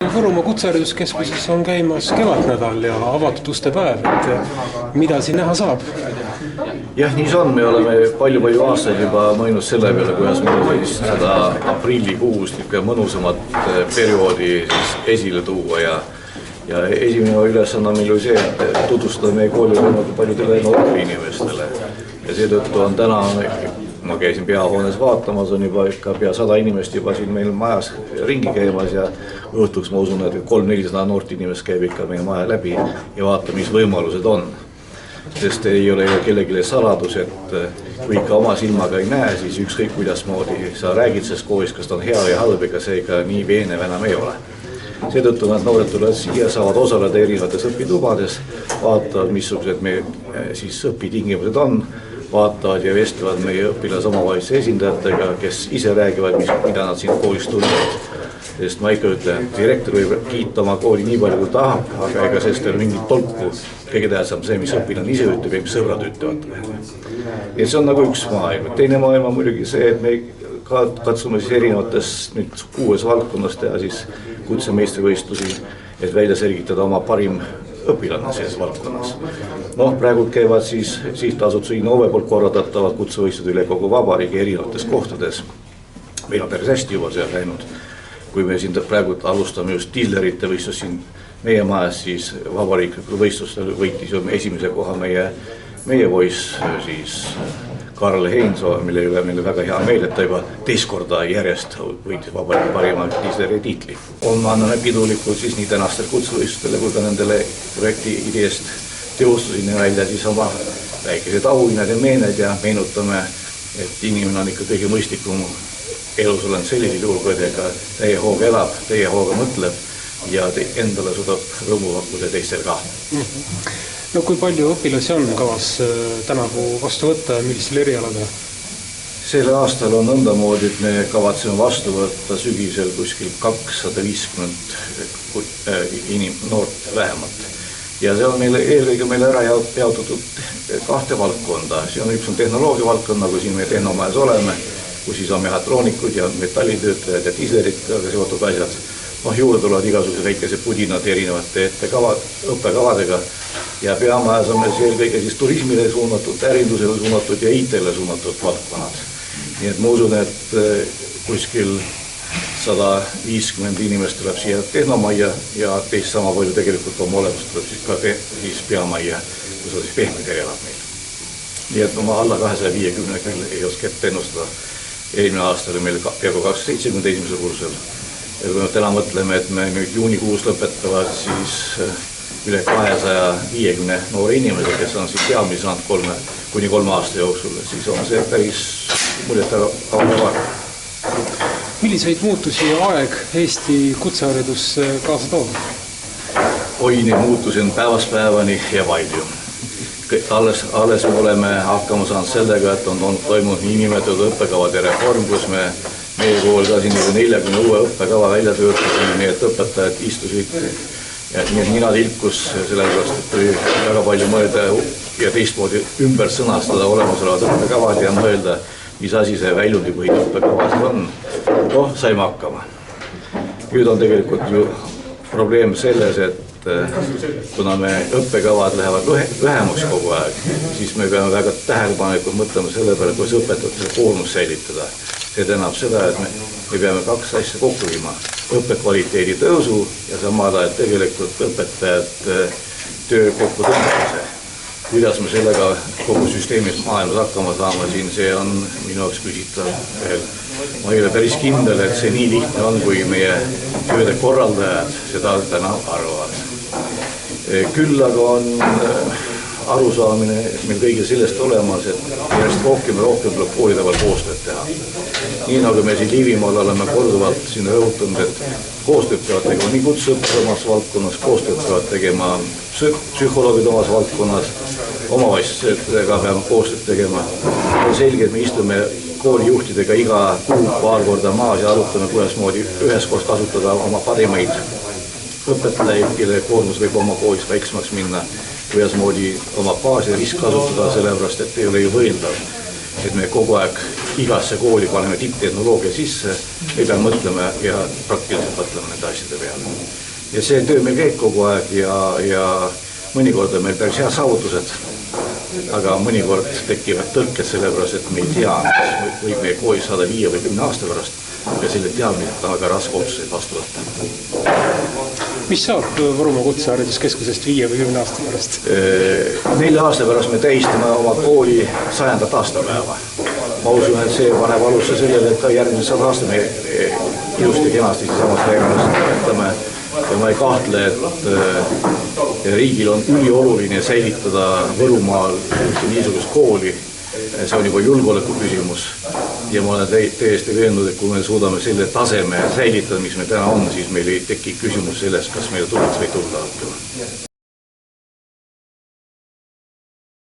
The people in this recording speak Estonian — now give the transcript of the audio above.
Võrumaa kutsehariduskeskuses on käimas kevadnädal ja avatud uste päev, et mida siin näha saab? Jah, nii see on. Me oleme palju aastaid juba mõelnud selle peale, kuidas meil siis seda aprillikuus mõnusamat perioodi esile tuua ja esimene ülesanne on meil ju see, et tutvustada meie kooli paljudele noortele inimestele. Ja seetõttu on täna, ma käisin peahoones vaatamas, on juba ikka pea 100 inimest juba siin meil majas ringi käimas ja õhtuks ma usun, et 300-400 noort inimest käib ikka meie maja läbi ja vaata, mis võimalused on. Sest ei ole kellelegi saladus, et kui ikka oma silmaga ei näe, siis ükskõik kuidasmoodi sa räägid sellest koolist, kas ta on hea ja halb, ega see ikka nii veenev enam ei ole. Seetõttu nad noored tulevad siia, saavad osaleda erinevates õpitubades, vaatavad, missugused meie siis õpitingimused on, vaatavad ja vestlevad meie õpilase omavalitsuse esindajatega, kes ise räägivad, mida nad siin koolis tunnevad. Sest ma ikka ütlen, et direktor võib kiita oma kooli nii palju kui tahab, aga ega sellest ei ole mingit tolku. Kõige tähtsam see, mis õpilane ise ütleb ja mis sõbrad ütlevad. Ja see on nagu üks maailm. Teine maailm on muidugi see, et me katsume siis erinevates 6 valdkonnas teha siis kutsemeistrivõistlusi, et välja selgitada oma parim õpilane selles valdkonnas. Praegu käivad siis sihtasutuse Innove poolt korraldatavad kutsevõistlused üle kogu vabariigi erinevates kohtades. Meil on päris hästi juba seal läinud. Kui me siin praegu alustame just dillerite võistlus siin meie majas, siis vabariiklikul võistlustel võitis esimese koha meie poiss siis Karl Heinsoo, mille üle meile väga hea meel, et ta juba teist korda järjest võitis vabariigi parima dilleri tiitli. Me anname pidulikult siis nii tänastel kutsevõistlustele kui ka nendele projekti ideest teostusime välja siis oma väikesed auhinnad ja meened ja meenutame, et inimene on ikka kõige mõistlikum elus olen sellisel juhul, kui teiega teie hooga elab, teie hooga mõtleb ja endale suudab rõõmu pakkuda teistel ka. No kui palju õpilasi on kavas tänavu vastu võtta ja millisel erialada? Selle aastal on nõndamoodi, et me kavatseme vastu võtta sügisel kuskil 250 noort vähemalt. Ja see on eelkõige ära jaotatud 2 valdkonda. Üks on tehnoloogia valdkond, nagu siin meie tehnomajas oleme, kus siis on mehhatroonikud ja metallitöötajad ja disleritega seotud asjad. Juurde tulevad igasugused väikesed pudinad erinevate õppekavadega ja peamajas on meil eelkõige siis turismile suunatud, ärindusele suunatud ja IT-le suunatud valdkonnad. Nii et ma usun, et kuskil 150 inimest tuleb siia tehnomajja ja teist sama palju tegelikult on olemas tuleb ka siis peamajja, kus on siis pehmed erialad meil. Nii et ma alla 250 küll ei oska ette ennustada. Eelmine aasta oli meil peaaegu 270 esimesel kursel. Ja kui me täna mõtleme, et me nüüd juunikuus lõpetavad siis üle 250 noore inimese, kes on siis peamisi saanud 3 aasta jooksul, siis on see päris muljetavaldavalt. Milliseid muutusi aeg Eesti kutseharidus kaasa toob? Neid muutusi on päevast päevani ja palju. Alles me oleme hakkama saanud sellega, et on toimunud niinimetatud õppekavade reform, kus meie kool ka siin 40 uue õppekava välja töötasime, nii et õpetajad istusid ja nina tilkus sellepärast, et tuli väga palju mõelda ja teistmoodi ümber sõnastada olemasolevad õppekavad ja mõelda, mis asi see väljundipõhine õppekavas on. Saime hakkama. Nüüd on tegelikult ju probleem selles, et kuna me õppekavad lähevad vähemaks kogu aeg, siis me peame väga tähelepanelikult mõtlema selle peale, kuidas õpetajate koormus säilitada. See tähendab seda, et me peame 2 asja kokku viima. Õppekvaliteedi tõusu ja samal ajal tegelikult õpetajad töö kokku tõmbamise. Kuidas me sellega kogu süsteemis maailmas hakkama saama siin, see on minu jaoks küsitav veel. Ma ei ole päris kindel, et see nii lihtne on, kui meie tööde korraldajad seda täna arvavad. Küll aga on arusaamine meil kõige sellest olemas, et järjest rohkem tuleb koolide vahel koostööd teha. Nii nagu me siin Liivimaal oleme korduvalt siin rõhutanud, et koostööd peavad tegema nii kutseõpped omas valdkonnas, koostööd peavad tegema psühholoogid omas valdkonnas, omavalitsusega peame koostööd tegema. On selge, et me istume koolijuhtidega iga kuu paar korda maas ja arutame, kuidas moodi üheskoos kasutada oma parimaid õpetajaid, kelle koormus võib oma koolis väiksemaks minna, kuidas moodi oma baasi risk kasutada, sellepärast, et ei ole ju võildav, et me kogu aeg igasse kooli paneme tipptehnoloogia sisse, me peame mõtlema ja praktiliselt mõtlema nende asjade peale. Ja see töö meil käib kogu aeg ja mõnikord on meil päris head saavutused, aga mõnikord tekivad tõrked sellepärast, et me ei tea, kas võib meie koolis saada 5 või 10 aasta pärast ja selle teadmiseta väga raske otsuseid vastu võtta. Mis saab Võrumaa Kutsehariduskeskusest 5 või 10 aasta pärast? 4 aasta pärast me tähistame oma kooli 100. aastapäeva. Ma usun, et see paneb alusse sellele, et ka järgmised 100 aasta me ilusti kenasti samas tegevust võtame. Ja ma ei kahtle, et riigil on ülioluline säilitada Võrumaal niisugust kooli. See on juba julgeoleku küsimus ja ma olen täiesti veendunud, et kui me suudame selle taseme säilitada, mis me täna on, siis meil ei teki küsimus sellest, kas meile tuleks või tulla.